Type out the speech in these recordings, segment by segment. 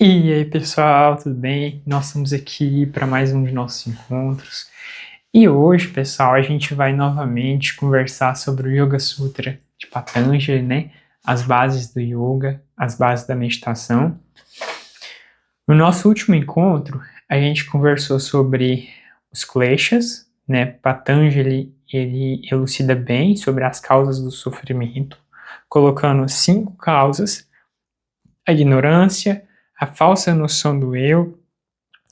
E aí, pessoal, tudo bem? Nós estamos aqui para mais um de nossos encontros. E hoje, pessoal, a gente vai novamente conversar sobre o Yoga Sutra de Patanjali, né? As bases do yoga, as bases da meditação. No nosso último encontro, a gente conversou sobre os kleshas, né? Patanjali, ele elucida bem sobre as causas do sofrimento, colocando 5 causas: a ignorância, a falsa noção do eu,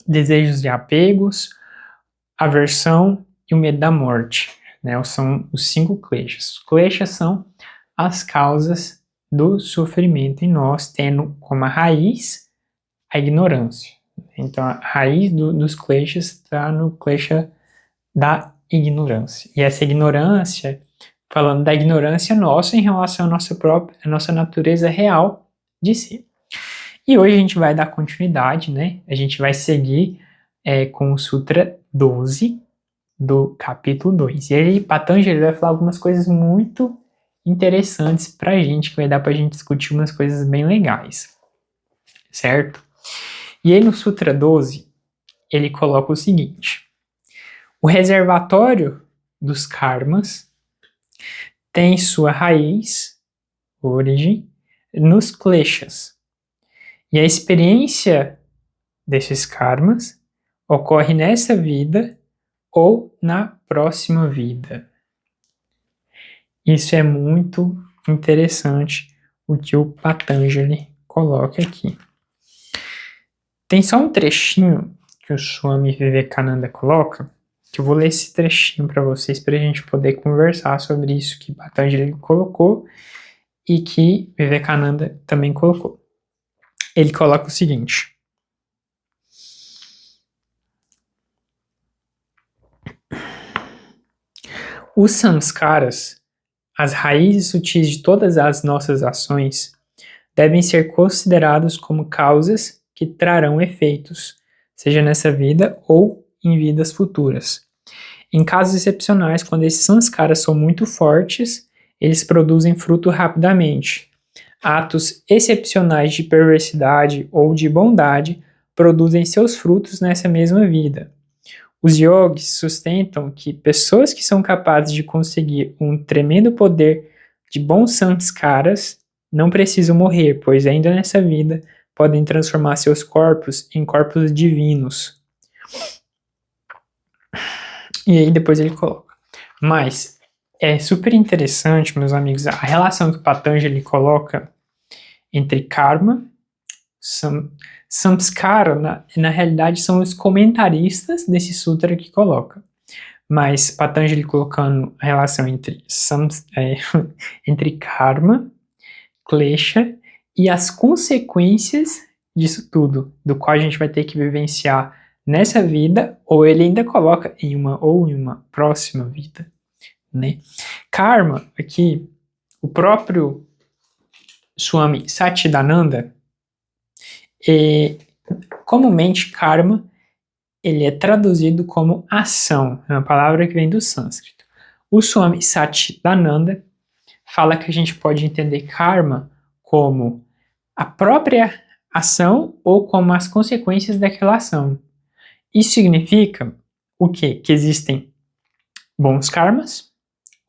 desejos de apegos, aversão e o medo da morte, né? São os 5 kleshas. Os kleshas são as causas do sofrimento em nós, tendo como a raiz a ignorância. Então, a raiz dos kleshas está no klesha da ignorância. E essa ignorância, falando da ignorância nossa em relação à nossa natureza real de si. E hoje a gente vai dar continuidade, né? A gente vai seguir com o Sutra 12 do capítulo 2. E aí Patanjali vai falar algumas coisas muito interessantes pra gente, que vai dar pra gente discutir umas coisas bem legais, certo? E aí no Sutra 12, ele coloca o seguinte: o reservatório dos karmas tem sua raiz, origem, nos kleshas. E a experiência desses karmas ocorre nessa vida ou na próxima vida. Isso é muito interessante o que o Patanjali coloca aqui. Tem só um trechinho que o Swami Vivekananda coloca, que eu vou ler esse trechinho para vocês, para a gente poder conversar sobre isso que Patanjali colocou e que Vivekananda também colocou. Ele coloca o seguinte: os samskaras, as raízes sutis de todas as nossas ações, devem ser considerados como causas que trarão efeitos, seja nessa vida ou em vidas futuras. Em casos excepcionais, quando esses samskaras são muito fortes, eles produzem fruto rapidamente. Atos excepcionais de perversidade ou de bondade produzem seus frutos nessa mesma vida. Os yogis sustentam que pessoas que são capazes de conseguir um tremendo poder de bons samskaras não precisam morrer, pois ainda nessa vida podem transformar seus corpos em corpos divinos. E aí depois ele coloca: mas é super interessante, meus amigos, a relação que o Patanjali coloca entre karma, samskara, na realidade são os comentaristas desse sutra que coloca. Mas Patanjali colocando a relação entre, entre karma, klesha e as consequências disso tudo, do qual a gente vai ter que vivenciar nessa vida, ou ele ainda coloca em uma próxima vida, né? Karma, aqui, o próprio Swami Satchidananda, comumente karma, ele é traduzido como ação, é uma palavra que vem do sânscrito. O Swami Satchidananda fala que a gente pode entender karma como a própria ação ou como as consequências daquela ação. Isso significa o quê? Que existem bons karmas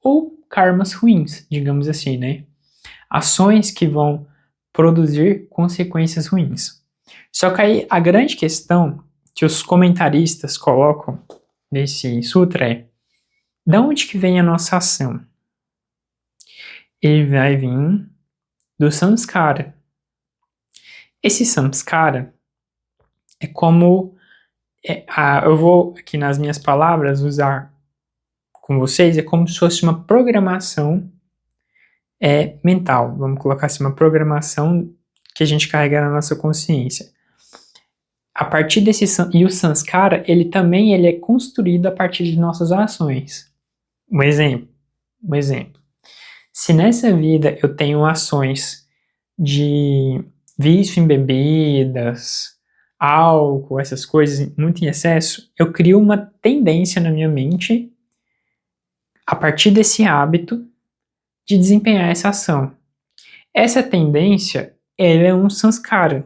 ou karmas ruins, digamos assim, né? Ações que vão produzir consequências ruins. Só que aí a grande questão que os comentaristas colocam nesse sutra é: de onde que vem a nossa ação? Ele vai vir do samskara. Esse samskara é como eu vou aqui nas minhas palavras usar com vocês, é como se fosse uma programação mental, vamos colocar assim, uma programação que a gente carrega na nossa consciência. A partir desse, e o samskara, ele é construído a partir de nossas ações. Um exemplo. Se nessa vida eu tenho ações de vício em bebidas, álcool, essas coisas muito em excesso, eu crio uma tendência na minha mente, a partir desse hábito, de desempenhar essa ação. Essa tendência, ela é um samskara.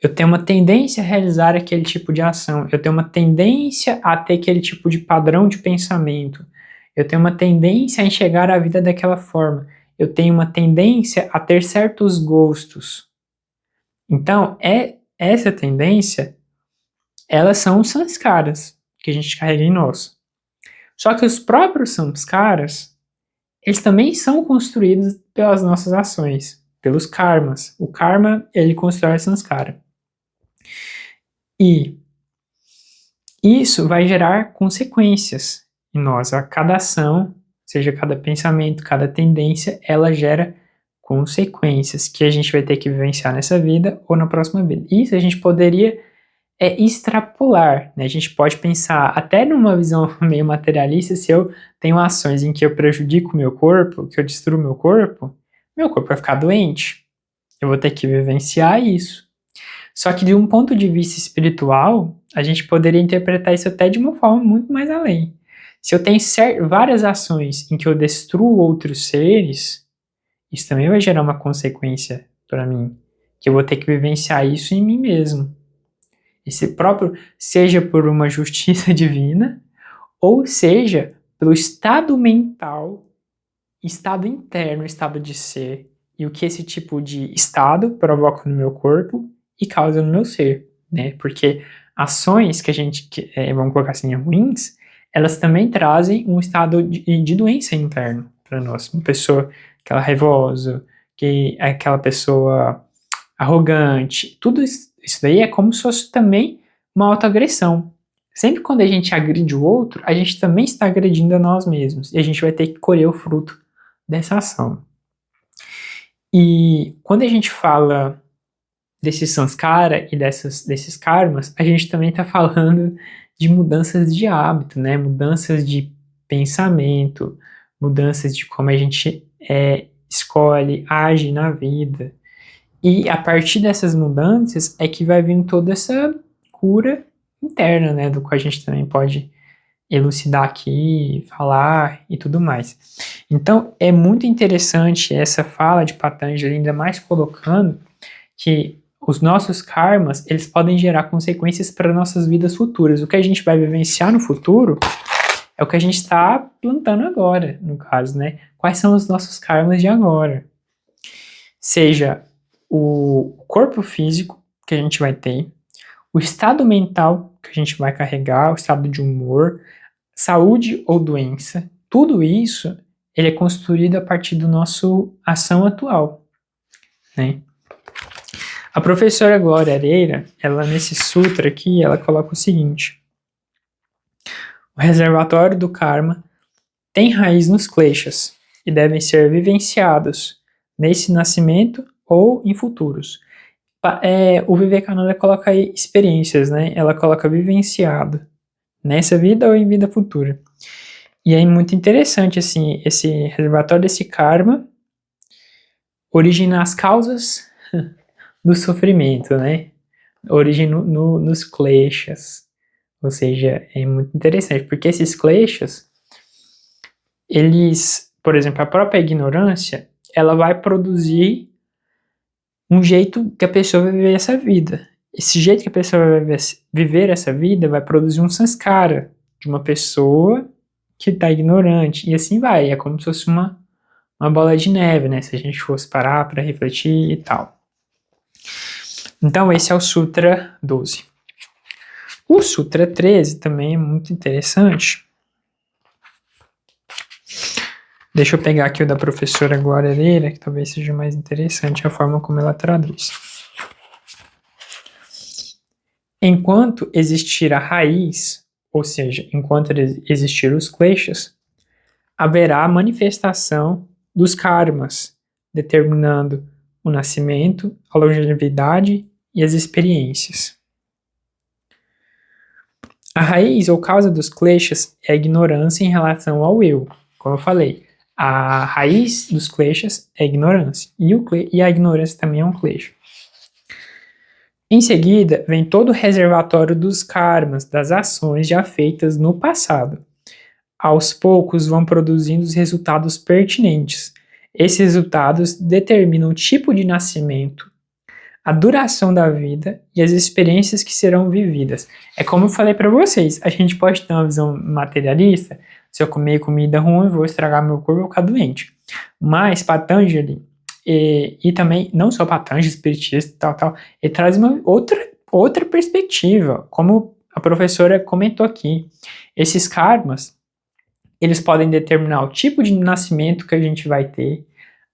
eu tenho uma tendência a realizar aquele tipo de ação, eu tenho uma tendência a ter aquele tipo de padrão de pensamento, eu tenho uma tendência a enxergar a vida daquela forma, eu tenho uma tendência a ter certos gostos. Então, essa tendência, elas são os sanskaras que a gente carrega em nós. Só que os próprios sanskaras, eles também são construídos pelas nossas ações, pelos karmas. O karma, ele constrói sanskara. E isso vai gerar consequências em nós. A cada ação, seja cada pensamento, cada tendência, ela gera consequências que a gente vai ter que vivenciar nessa vida ou na próxima vida. Isso a gente poderia extrapolar, né? A gente pode pensar até numa visão meio materialista, se eu tenho ações em que eu prejudico o meu corpo, que eu destruo meu corpo vai ficar doente. Eu vou ter que vivenciar isso. Só que de um ponto de vista espiritual, a gente poderia interpretar isso até de uma forma muito mais além. Se eu tenho várias ações em que eu destruo outros seres, isso também vai gerar uma consequência para mim, que eu vou ter que vivenciar isso em mim mesmo. Esse próprio, seja por uma justiça divina, ou seja, pelo estado mental, estado interno, estado de ser, e o que esse tipo de estado provoca no meu corpo e causa no meu ser, né? Porque ações que a gente, vamos colocar assim, ruins, elas também trazem um estado de doença interno para nós. Uma pessoa, aquela raivosa, que é aquela pessoa arrogante, tudo isso daí é como se fosse também uma autoagressão. Sempre quando a gente agride o outro, a gente também está agredindo a nós mesmos, e a gente vai ter que colher o fruto dessa ação. E quando a gente fala desse sanskara e desses karmas, a gente também está falando de mudanças de hábito, né? Mudanças de pensamento, mudanças de como a gente escolhe, age na vida. E a partir dessas mudanças é que vai vir toda essa cura interna, né? Do que a gente também pode elucidar aqui, falar e tudo mais. Então, é muito interessante essa fala de Patanjali, ainda mais colocando que os nossos karmas, eles podem gerar consequências para nossas vidas futuras. O que a gente vai vivenciar no futuro é o que a gente está plantando agora, no caso, né? Quais são os nossos karmas de agora? Seja o corpo físico que a gente vai ter, o estado mental que a gente vai carregar, o estado de humor, saúde ou doença, tudo isso ele é construído a partir do nosso ação atual, né? A professora Glória Areira, ela nesse sutra aqui, ela coloca o seguinte: o reservatório do karma tem raiz nos kleshas e devem ser vivenciados nesse nascimento ou em futuros. O Vivekananda coloca aí experiências, né? Ela coloca vivenciado nessa vida ou em vida futura. E é muito interessante, assim, esse reservatório desse karma origina as causas do sofrimento, né? Origina nos kleshas. Ou seja, é muito interessante, porque esses kleshas, eles, por exemplo, a própria ignorância, ela vai produzir um jeito que a pessoa vai viver essa vida. Esse jeito que a pessoa vai viver essa vida vai produzir um sanskara de uma pessoa que está ignorante. E assim vai, é como se fosse uma bola de neve, né? Se a gente fosse parar para refletir e tal. Então esse é o Sutra 12. O Sutra 13 também é muito interessante. Deixa eu pegar aqui o da professora Glória Areira, que talvez seja mais interessante a forma como ela traduz. Enquanto existir a raiz, ou seja, enquanto existir os kleshas, haverá a manifestação dos karmas, determinando o nascimento, a longevidade e as experiências. A raiz ou causa dos kleshas é a ignorância em relação ao eu. Como eu falei, a raiz dos kleshas é a ignorância, e a ignorância também é um klesha. Em seguida, vem todo o reservatório dos karmas, das ações já feitas no passado. Aos poucos vão produzindo os resultados pertinentes. Esses resultados determinam o tipo de nascimento, a duração da vida e as experiências que serão vividas. É como eu falei para vocês, a gente pode ter uma visão materialista, se eu comer comida ruim, vou estragar meu corpo e vou ficar doente. Mas Patanjali, e também, não só Patanjali, espiritista e tal, ele traz uma outra perspectiva, como a professora comentou aqui. Esses karmas, eles podem determinar o tipo de nascimento que a gente vai ter,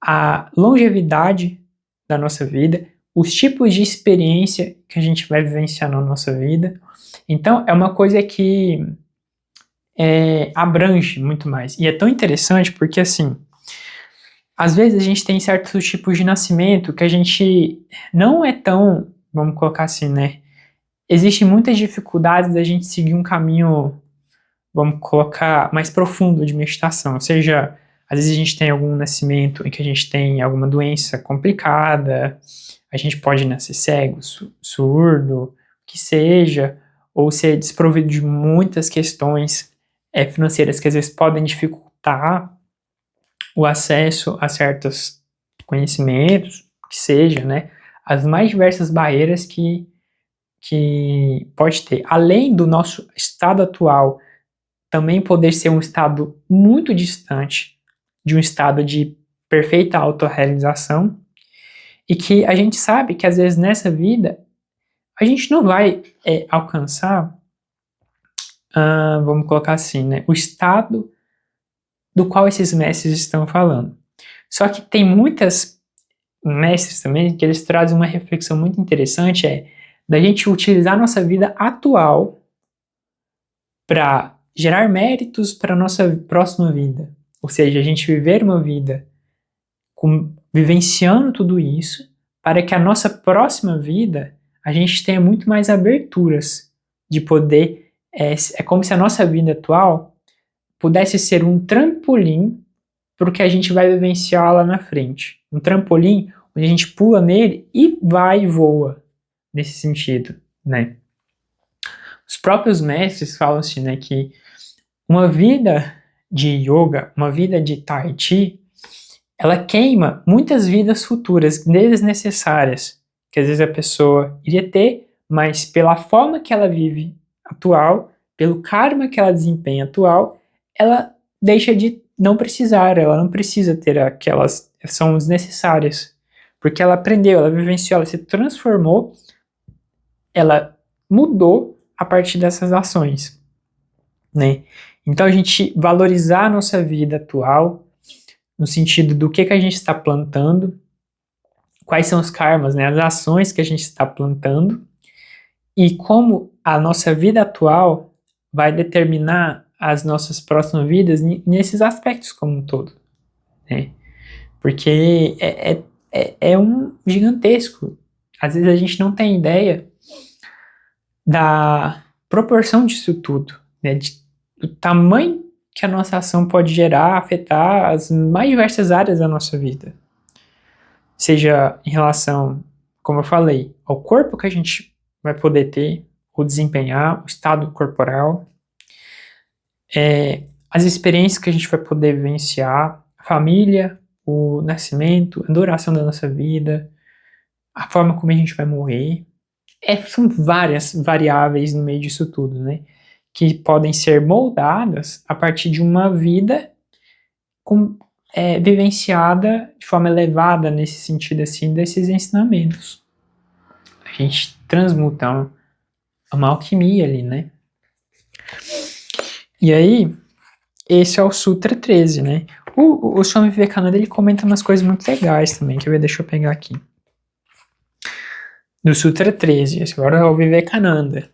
a longevidade da nossa vida, os tipos de experiência que a gente vai vivenciar na nossa vida. Então, é uma coisa que abrange muito mais. E é tão interessante porque, assim, às vezes a gente tem certos tipos de nascimento que a gente não é tão, vamos colocar assim, né? Existem muitas dificuldades da gente seguir um caminho, vamos colocar, mais profundo de meditação. Ou seja, às vezes a gente tem algum nascimento em que a gente tem alguma doença complicada, a gente pode nascer cego, surdo, o que seja, ou ser desprovido de muitas questões financeiras que às vezes podem dificultar o acesso a certos conhecimentos, que seja, né? As mais diversas barreiras que pode ter. Além do nosso estado atual também poder ser um estado muito distante de um estado de perfeita autorrealização, e que a gente sabe que às vezes nessa vida a gente não vai alcançar, vamos colocar assim, né, o estado do qual esses mestres estão falando. Só que tem muitas mestres também que eles trazem uma reflexão muito interessante, da gente utilizar a nossa vida atual para gerar méritos para a nossa próxima vida. Ou seja, a gente viver uma vida vivenciando tudo isso, para que a nossa próxima vida a gente tenha muito mais aberturas de poder. É como se a nossa vida atual pudesse ser um trampolim para o que a gente vai vivenciar lá na frente. Um trampolim onde a gente pula nele e vai e voa nesse sentido, né? Os próprios mestres falam assim, né, que uma vida de yoga, uma vida de tai chi, ela queima muitas vidas futuras desnecessárias, que às vezes a pessoa iria ter, mas pela forma que ela vive atual, pelo karma que ela desempenha atual, ela deixa de não precisar, ela não precisa ter aquelas, são desnecessárias, porque ela aprendeu, ela vivenciou, ela se transformou, ela mudou a partir dessas ações, né? Então a gente valorizar a nossa vida atual, no sentido do que a gente está plantando, quais são os karmas, né, as ações que a gente está plantando, e como a nossa vida atual vai determinar as nossas próximas vidas nesses aspectos como um todo, né? Porque é um gigantesco. Às vezes a gente não tem ideia da proporção disso tudo, né? Do tamanho que a nossa ação pode gerar, afetar as mais diversas áreas da nossa vida. Seja em relação, como eu falei, ao corpo que a gente vai poder ter, ou desempenhar, o estado corporal, as experiências que a gente vai poder vivenciar, a família, o nascimento, a duração da nossa vida, a forma como a gente vai morrer. São várias variáveis no meio disso tudo, né? Que podem ser moldadas a partir de uma vida vivenciada de forma elevada nesse sentido assim, desses ensinamentos. A gente transmuta uma alquimia ali, né? E aí, esse é o Sutra 13, né? O Swami Vivekananda, ele comenta umas coisas muito legais também, que deixa eu pegar aqui. No Sutra 13, agora é o Vivekananda.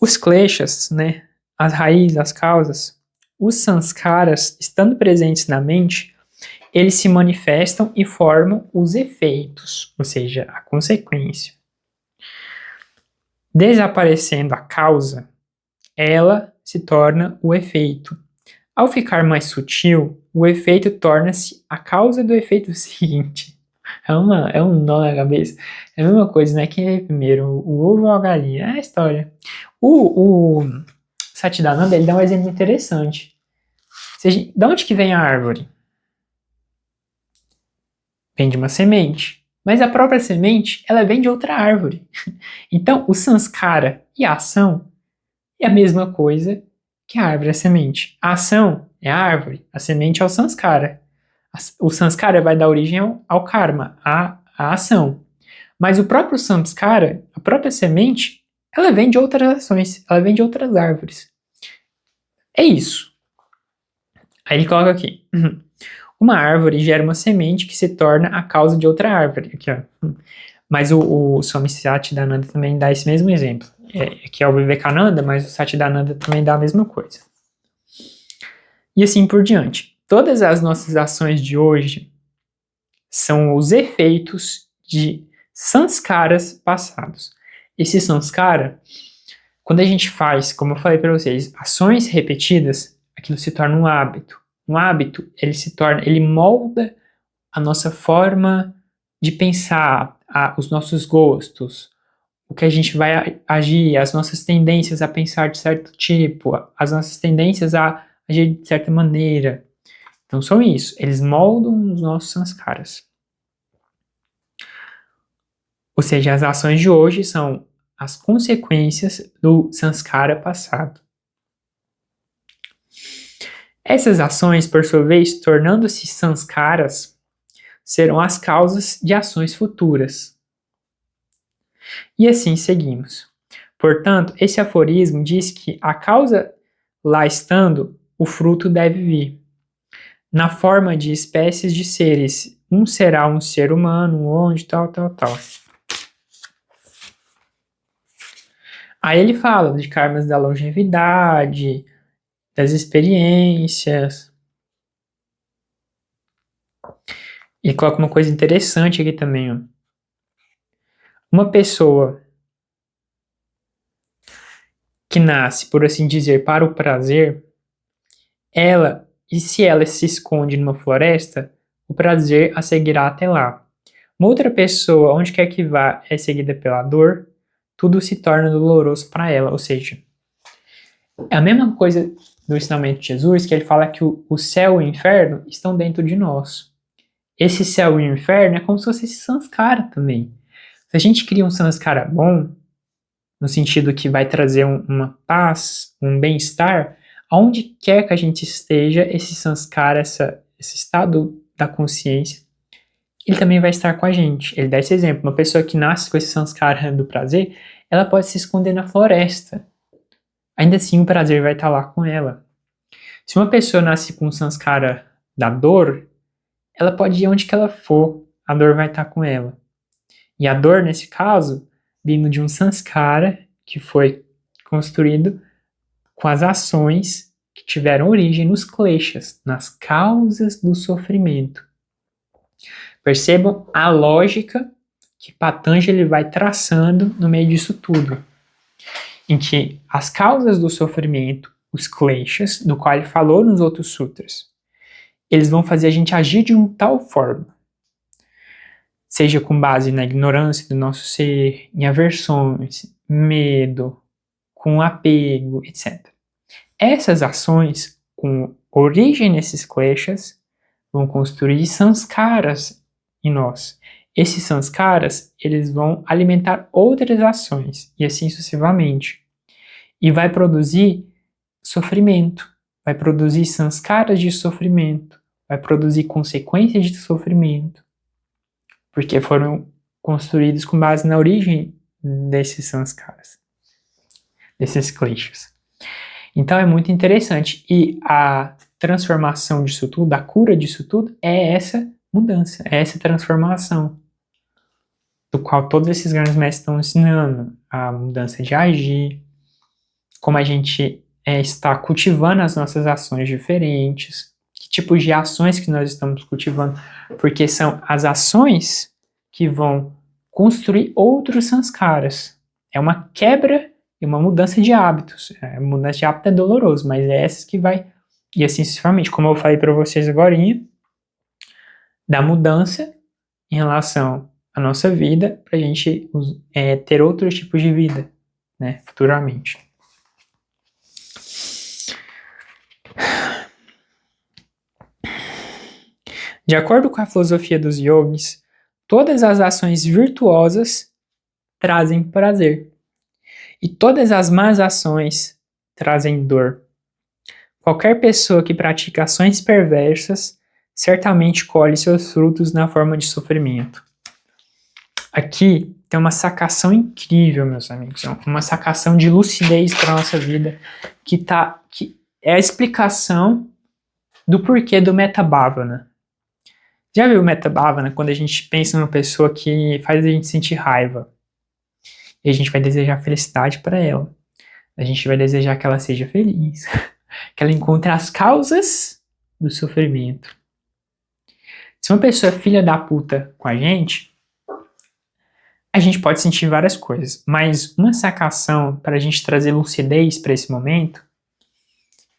Os kleshas, né? As raízes, as causas, os sanskaras, estando presentes na mente, eles se manifestam e formam os efeitos, ou seja, a consequência. Desaparecendo a causa, ela se torna o efeito. Ao ficar mais sutil, o efeito torna-se a causa do efeito seguinte. É um nó na cabeça. É a mesma coisa, né? Quem veio primeiro, o ovo ou a galinha? É a história. O Satchidananda, ele dá um exemplo interessante. De onde que vem a árvore? Vem de uma semente. Mas a própria semente, ela vem de outra árvore. Então, o sanskara e a ação é a mesma coisa que a árvore e a semente. A ação é a árvore, a semente é o sanskara. O sanskara vai dar origem ao karma, à ação. Mas o próprio samskara, a própria semente, ela vem de outras ações, ela vem de outras árvores. É isso. Aí ele coloca aqui. Uma árvore gera uma semente que se torna a causa de outra árvore. Aqui, ó. Mas o Swami Satchidananda também dá esse mesmo exemplo. Que é o Vivekananda, mas o Satchidananda também dá a mesma coisa. E assim por diante. Todas as nossas ações de hoje são os efeitos de sanskaras passados. Esse sanskara, quando a gente faz, como eu falei para vocês, ações repetidas, aquilo se torna um hábito. Um hábito, ele molda a nossa forma de pensar, os nossos gostos, o que a gente vai agir, as nossas tendências a pensar de certo tipo, as nossas tendências a agir de certa maneira. Então são isso, eles moldam os nossos sanskaras. Ou seja, as ações de hoje são as consequências do sanskara passado. Essas ações, por sua vez, tornando-se sanskaras, serão as causas de ações futuras. E assim seguimos. Portanto, esse aforismo diz que a causa lá estando, o fruto deve vir. Na forma de espécies de seres. Um será um ser humano, onde, tal. Aí ele fala de karmas da longevidade, das experiências. E coloca uma coisa interessante aqui também, ó. Uma pessoa que nasce, por assim dizer, para o prazer, se ela se esconde numa floresta, o prazer a seguirá até lá. Uma outra pessoa, onde quer que vá, é seguida pela dor, tudo se torna doloroso para ela. Ou seja, é a mesma coisa do ensinamento de Jesus, que ele fala que o céu e o inferno estão dentro de nós. Esse céu e o inferno é como se fosse esse sanskara também. Se a gente cria um sanskara bom, no sentido que vai trazer uma paz, um bem-estar, aonde quer que a gente esteja, esse sanskara, esse estado da consciência, ele também vai estar com a gente. Ele dá esse exemplo. Uma pessoa que nasce com esse sanskara do prazer, ela pode se esconder na floresta. Ainda assim, o prazer vai estar lá com ela. Se uma pessoa nasce com o sanskara da dor, ela pode ir onde que ela for, a dor vai estar com ela. E a dor, nesse caso, vindo de um sanskara que foi construído com as ações que tiveram origem nos kleshas, nas causas do sofrimento. Percebam a lógica que Patanjali vai traçando no meio disso tudo, em que as causas do sofrimento, os kleshas, do qual ele falou nos outros sutras, eles vão fazer a gente agir de uma tal forma, seja com base na ignorância do nosso ser, em aversões, medo, com apego, etc. Essas ações, com origem nesses kleshas, vão construir sanskaras em nós. Esses sanskaras, eles vão alimentar outras ações, e assim sucessivamente. E vai produzir sofrimento, vai produzir sanskaras de sofrimento, vai produzir consequências de sofrimento, porque foram construídos com base na origem desses sanskaras, desses kleshas. Então é muito interessante. E a transformação disso tudo, a cura disso tudo, é essa mudança, é essa transformação, do qual todos esses grandes mestres estão ensinando. A mudança de agir, como a gente está cultivando as nossas ações diferentes, que tipos de ações que nós estamos cultivando, porque são as ações que vão construir outros sanskaras. É uma quebra e uma mudança de hábitos. A mudança de hábito é doloroso, mas é essa que vai, e assim sucessivamente, como eu falei para vocês agora, da mudança em relação à nossa vida, para a gente ter outros tipos de vida, né, futuramente. De acordo com a filosofia dos yogis, todas as ações virtuosas trazem prazer, e todas as más ações trazem dor. Qualquer pessoa que pratica ações perversas certamente colhe seus frutos na forma de sofrimento. Aqui tem uma sacação incrível, meus amigos, uma sacação de lucidez para a nossa vida, que é a explicação do porquê do Metabhavana. Já viu o Metabhavana quando a gente pensa numa pessoa que faz a gente sentir raiva? E a gente vai desejar felicidade para ela. A gente vai desejar que ela seja feliz, que ela encontre as causas do sofrimento. Se uma pessoa é filha da puta com a gente pode sentir várias coisas, mas uma sacação para a gente trazer lucidez para esse momento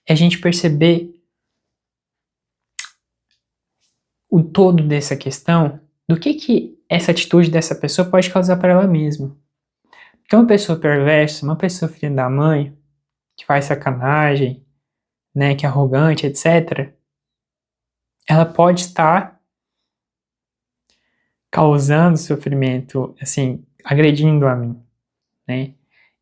é a gente perceber o todo dessa questão, do que essa atitude dessa pessoa pode causar para ela mesma. Porque uma pessoa perversa, uma pessoa filha da mãe, que faz sacanagem, né, que é arrogante, etc., ela pode estar causando sofrimento, assim, agredindo a mim, né,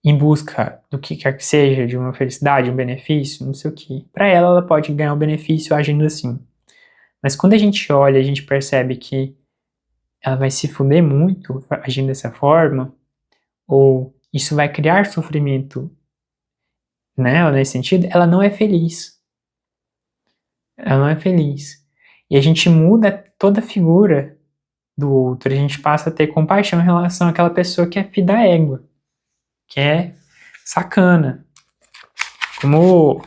em busca do que quer que seja, de uma felicidade, um benefício, não sei o que. Para ela pode ganhar um benefício agindo assim. Mas quando a gente olha, a gente percebe que ela vai se fuder muito agindo dessa forma, ou isso vai criar sofrimento nela, nesse sentido, ela não é feliz. Ela não é feliz. E a gente muda toda a figura do outro, a gente passa a ter compaixão em relação àquela pessoa que é filha da égua, que é sacana. Como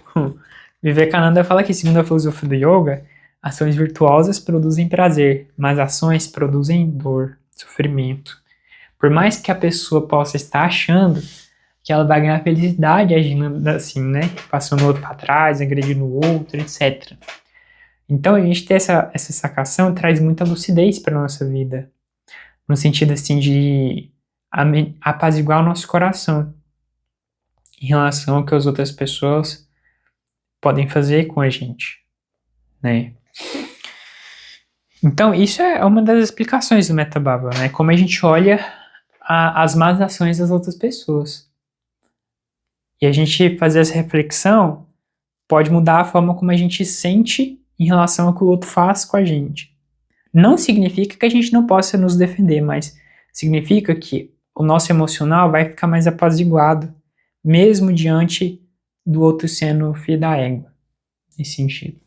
Vivekananda fala que, segundo a filosofia do yoga, ações virtuosas produzem prazer, mas ações produzem dor, sofrimento. Por mais que a pessoa possa estar achando que ela vai ganhar felicidade agindo assim, né? Passando o outro para trás, agredindo o outro, etc. Então a gente ter essa sacação traz muita lucidez para nossa vida. No sentido assim de apaziguar o nosso coração em relação ao que as outras pessoas podem fazer com a gente, né? Então isso é uma das explicações do Metabhavana, né? Como a gente olha as más ações das outras pessoas. E a gente fazer essa reflexão pode mudar a forma como a gente sente em relação ao que o outro faz com a gente. Não significa que a gente não possa nos defender, mas significa que o nosso emocional vai ficar mais apaziguado, mesmo diante do outro sendo filho da égua, nesse sentido.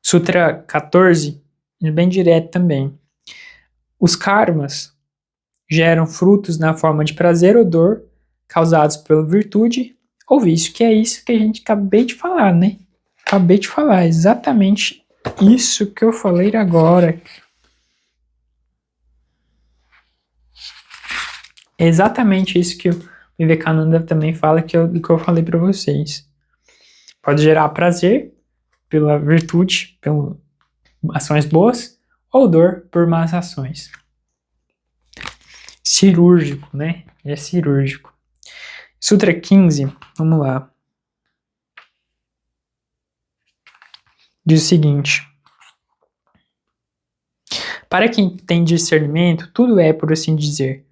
Sutra 14, é bem direto também. Os karmas geram frutos na forma de prazer ou dor, causados pela virtude ou vício, que é isso que a gente acabei de falar, né? Acabei de falar, exatamente isso que eu falei agora. É exatamente isso que o Vivekananda também fala, que eu falei para vocês. Pode gerar prazer pela virtude, pelas ações boas, ou dor por más ações. Cirúrgico, né? É cirúrgico. Sutra 15, vamos lá. Diz o seguinte: para quem tem discernimento, tudo é, por assim dizer,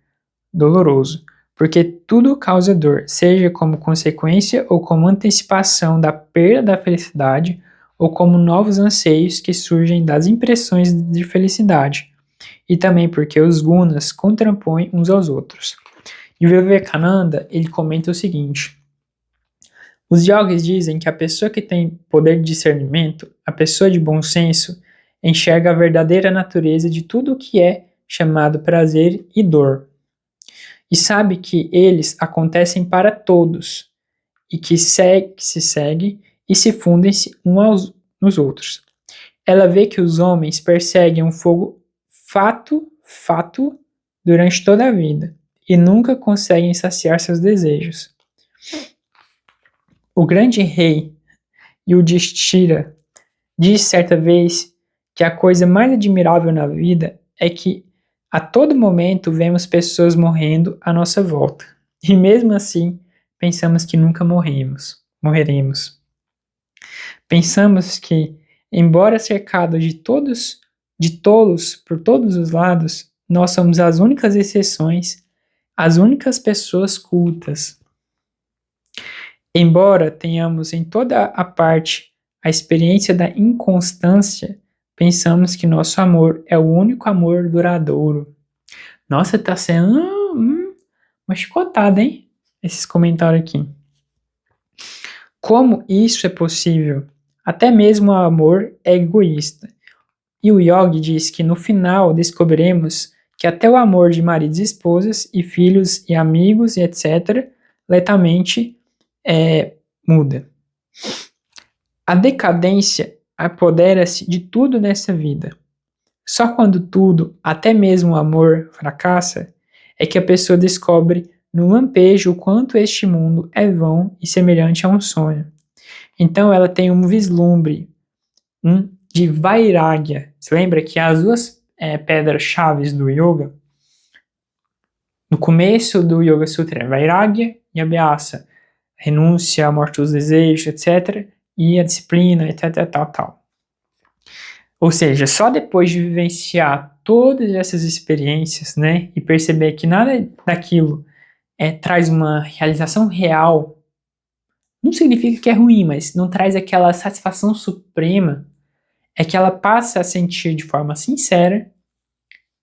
doloroso, porque tudo causa dor, seja como consequência ou como antecipação da perda da felicidade, ou como novos anseios que surgem das impressões de felicidade, e também porque os gunas contrapõem uns aos outros. E o Vivekananda, ele comenta o seguinte: os yogis dizem que a pessoa que tem poder de discernimento, a pessoa de bom senso, enxerga a verdadeira natureza de tudo o que é chamado prazer e dor, e sabe que eles acontecem para todos, e que se seguem e se fundem-se uns nos outros. Ela vê que os homens perseguem um fogo fato durante toda a vida, e nunca conseguem saciar seus desejos. O grande rei Yudhishthira disse certa vez que a coisa mais admirável na vida é que a todo momento vemos pessoas morrendo à nossa volta, e mesmo assim pensamos que nunca morreremos. Pensamos que Embora cercado de tolos por todos os lados, nós somos as únicas exceções, as únicas pessoas cultas. Embora tenhamos em toda a parte a experiência da inconstância, pensamos que nosso amor é o único amor duradouro. Nossa, tá sendo uma chicotada, hein? Esses comentários aqui. Como isso é possível? Até mesmo o amor é egoísta. E o Yogi diz que no final descobriremos que até o amor de maridos e esposas, e filhos e amigos e etc., lentamente muda. A decadência apodera-se de tudo nessa vida. Só quando tudo, até mesmo o amor, fracassa, é que a pessoa descobre no lampejo o quanto este mundo é vão e semelhante a um sonho. Então ela tem um vislumbre de vairagya. Você lembra que as duas pedras chaves do yoga, no começo do Yoga Sutra é vairagya e abhyasa, renúncia, a morte dos desejos, etc., e a disciplina, etc., tal. Ou seja, só depois de vivenciar todas essas experiências, né, e perceber que nada daquilo traz uma realização real, não significa que é ruim, mas não traz aquela satisfação suprema, é que ela passa a sentir de forma sincera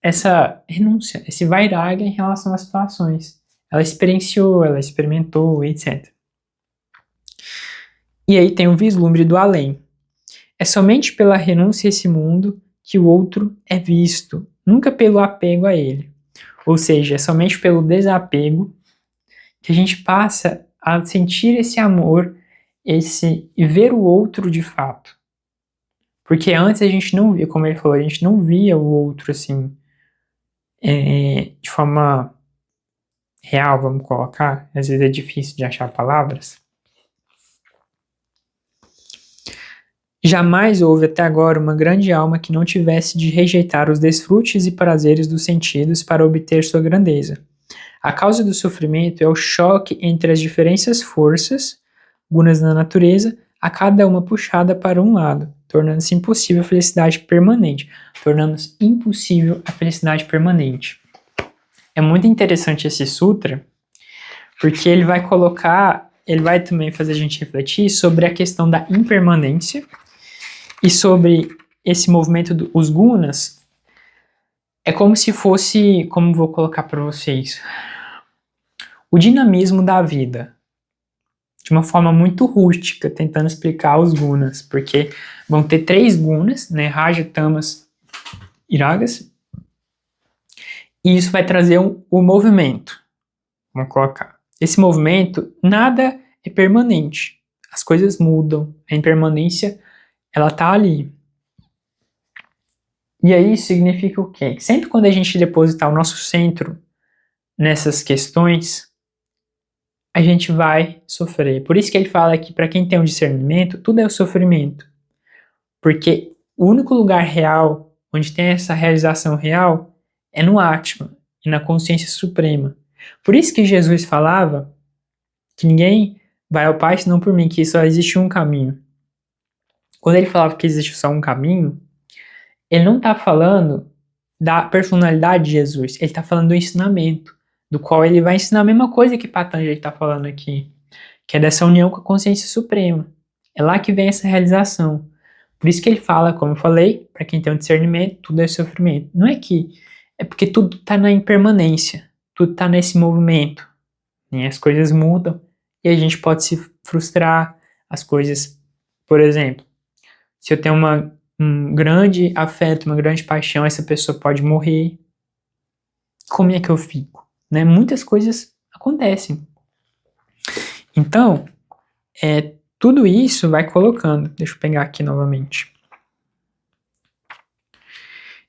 essa renúncia, esse vairagya em relação às situações. Ela experienciou, ela experimentou, etc. E aí tem o vislumbre do além. É somente pela renúncia a esse mundo que o outro é visto, nunca pelo apego a ele. Ou seja, é somente pelo desapego que a gente passa a sentir esse amor, e ver o outro de fato. Porque antes a gente não via, como ele falou, a gente não via o outro assim, de forma real, vamos colocar. Às vezes é difícil de achar palavras. Jamais houve até agora uma grande alma que não tivesse de rejeitar os desfrutes e prazeres dos sentidos para obter sua grandeza. A causa do sofrimento é o choque entre as diferentes forças, gunas na natureza, a cada uma puxada para um lado, tornando-se impossível a felicidade permanente. Tornando-se impossível a felicidade permanente. É muito interessante esse sutra, porque ele vai também fazer a gente refletir sobre a questão da impermanência e sobre esse movimento dos gunas. É como se fosse, como vou colocar para vocês, o dinamismo da vida, de uma forma muito rústica, tentando explicar os gunas, porque vão ter 3 gunas, né, Raja, Tamas e Ragas, e isso vai trazer o movimento. Vamos colocar. Esse movimento, nada é permanente, as coisas mudam, a impermanência, ela tá ali. E aí significa o quê? Que sempre quando a gente depositar o nosso centro nessas questões, a gente vai sofrer. Por isso que ele fala que para quem tem um discernimento, tudo é o sofrimento. Porque o único lugar real, onde tem essa realização real, é no Atman e na consciência suprema. Por isso que Jesus falava que ninguém vai ao Pai senão por mim, que só existe um caminho. Quando ele falava que existe só um caminho, ele não está falando da personalidade de Jesus, ele está falando do ensinamento, do qual ele vai ensinar a mesma coisa que Patanjali está falando aqui, que é dessa união com a consciência suprema. É lá que vem essa realização. Por isso que ele fala, como eu falei, para quem tem um discernimento, tudo é sofrimento. Não é que, é porque tudo está na impermanência, tudo está nesse movimento. E as coisas mudam e a gente pode se frustrar. As coisas, por exemplo, se eu tenho um grande afeto, uma grande paixão, essa pessoa pode morrer. Como é que eu fico? Né? Muitas coisas acontecem. Então, tudo isso vai colocando. Deixa eu pegar aqui novamente.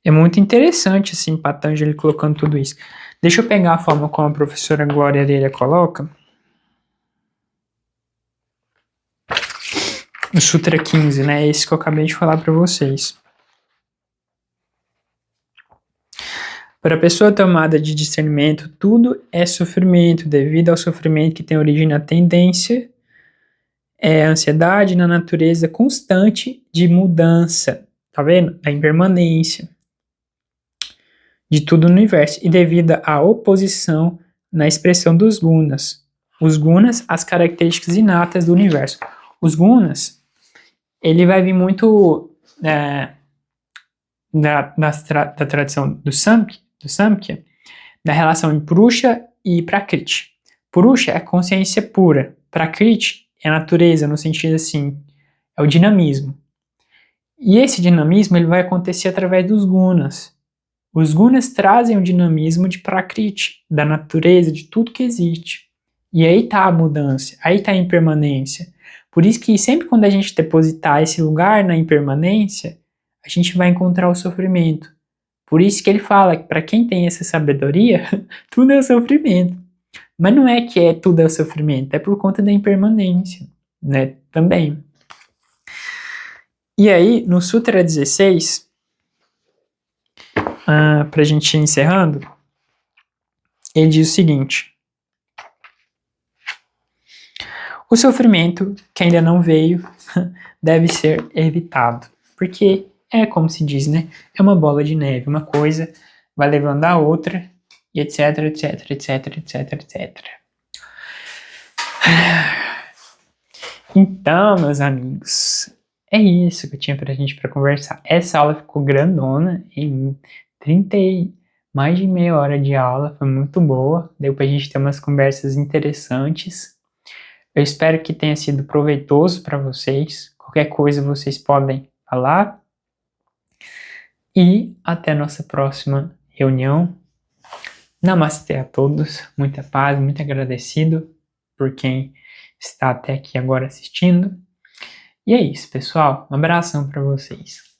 É muito interessante, assim, Patanjali colocando tudo isso. Deixa eu pegar a forma como a professora Glória Areia coloca. O Sutra 15, né? Esse que eu acabei de falar para vocês. Para a pessoa tomada de discernimento, tudo é sofrimento, devido ao sofrimento que tem origem na tendência é a ansiedade na natureza constante de mudança, tá vendo? Da impermanência de tudo no universo, e devido à oposição na expressão dos gunas. Os gunas, as características inatas do universo. Os gunas, ele vai vir muito da tradição do Samkhya, da relação de Purusha e Prakriti. Purusha é a consciência pura, Prakriti é a natureza, no sentido assim, é o dinamismo. E esse dinamismo ele vai acontecer através dos gunas. Os gunas trazem o dinamismo de Prakriti, da natureza, de tudo que existe. E aí está a mudança, aí está a impermanência. Por isso que sempre quando a gente depositar esse lugar na impermanência, a gente vai encontrar o sofrimento. Por isso que ele fala que para quem tem essa sabedoria, tudo é sofrimento. Mas não é que tudo é sofrimento, é por conta da impermanência, né? Também. E aí, no Sutra 16, para a gente ir encerrando, ele diz o seguinte: o sofrimento que ainda não veio deve ser evitado, porque é como se diz, né? É uma bola de neve, uma coisa vai levando a outra, e etc, etc, etc, etc, etc. Então, meus amigos, é isso que eu tinha pra gente conversar. Essa aula ficou grandona, em mais de meia hora de aula, foi muito boa, deu pra gente ter umas conversas interessantes. Eu espero que tenha sido proveitoso para vocês. Qualquer coisa vocês podem falar. E até a nossa próxima reunião. Namastê a todos, muita paz, muito agradecido por quem está até aqui agora assistindo. E é isso, pessoal. Um abração para vocês.